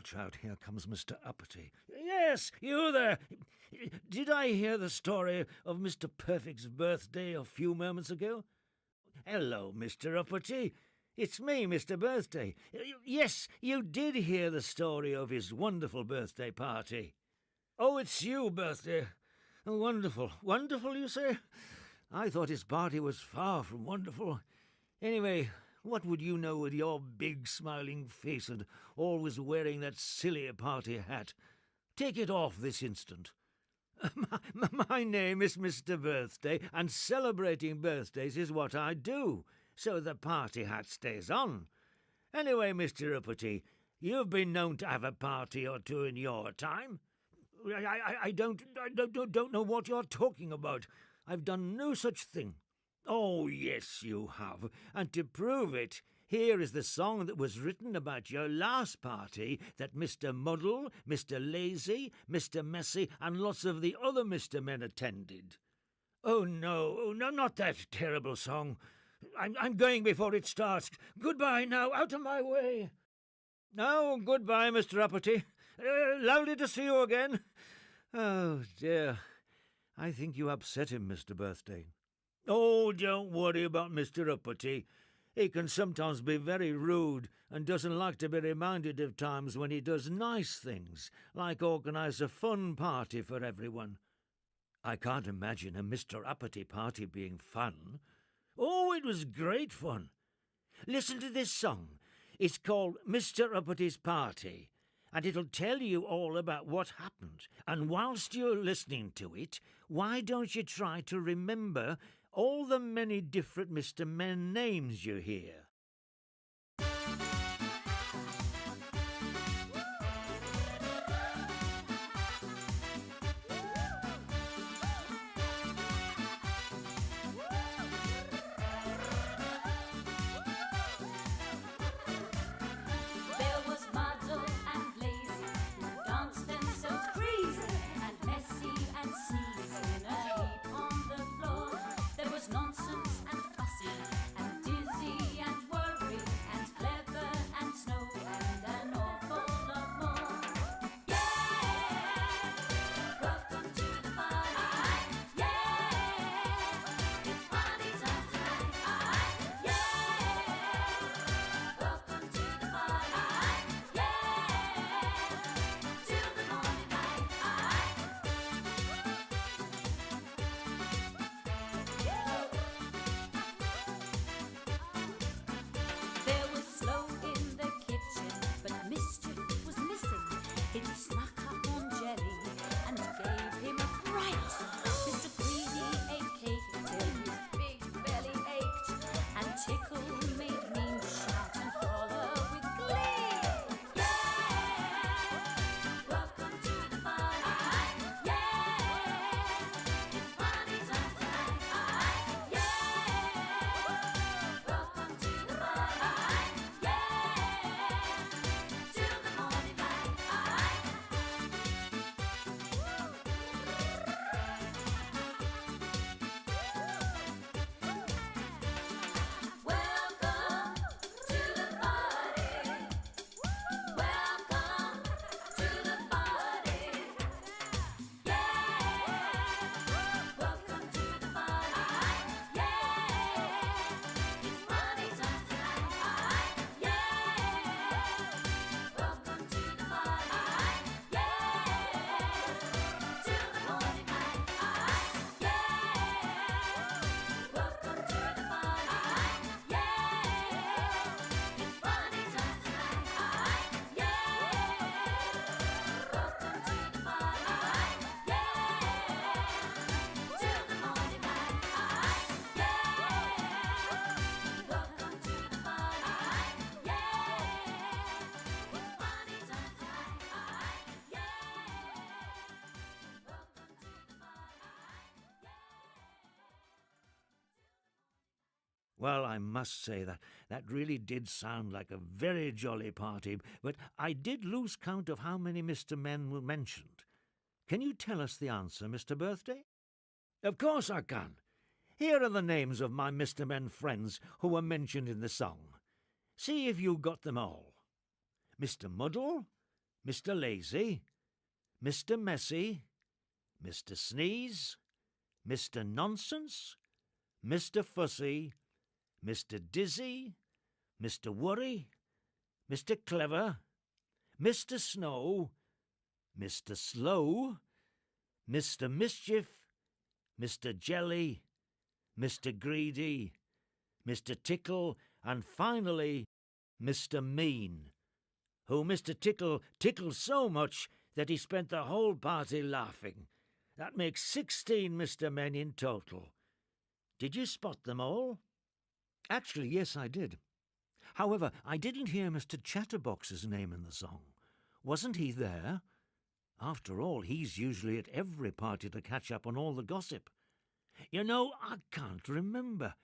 watch out, here comes Mr. Uppity. Yes, you there! Did I hear the story of Mr. Perfect's birthday a few moments ago? Hello, Mr. Uppity. It's me, Mr. Birthday. Yes, you did hear the story of his wonderful birthday party. Oh, it's you, Birthday. Wonderful. Wonderful, you say? I thought his party was far from wonderful. Anyway, what would you know with your big smiling face and always wearing that silly party hat? Take it off this instant. My name is Mr. Birthday, and celebrating birthdays is what I do, so the party hat stays on. Anyway, Mr. Uppity, you've been known to have a party or two in your time. I don't know what you're talking about. I've done no such thing. Oh, yes, you have, and to prove it, here is the song that was written about your last party that Mr. Muddle, Mr. Lazy, Mr. Messy, and lots of the other Mr. Men attended. Oh, no, not that terrible song. I'm going before it starts. Goodbye now, out of my way. Now, goodbye, Mr. Uppity. Lovely to see you again. Oh, dear. I think you upset him, Mr. Birthday. Oh, don't worry about Mr. Uppity. He can sometimes be very rude and doesn't like to be reminded of times when he does nice things, like organise a fun party for everyone. I can't imagine a Mr. Uppity party being fun. Oh, it was great fun. Listen to this song. It's called Mr. Uppity's Party, and it'll tell you all about what happened. And whilst you're listening to it, why don't you try to remember all the many different Mr. Men names you hear? Well, I must say that really did sound like a very jolly party, but I did lose count of how many Mr. Men were mentioned. Can you tell us the answer, Mr. Birthday? Of course I can. Here are the names of my Mr. Men friends who were mentioned in the song. See if you got them all. Mr. Muddle, Mr. Lazy, Mr. Messy, Mr. Sneeze, Mr. Nonsense, Mr. Fussy, Mr. Dizzy, Mr. Worry, Mr. Clever, Mr. Snow, Mr. Slow, Mr. Mischief, Mr. Jelly, Mr. Greedy, Mr. Tickle, and finally, Mr. Mean, who Mr. Tickle tickled so much that he spent the whole party laughing. That makes 16 Mr. Men in total. Did you spot them all? Actually, yes, I did. However, I didn't hear Mr. Chatterbox's name in the song. Wasn't he there? After all, he's usually at every party to catch up on all the gossip. You know, I can't remember.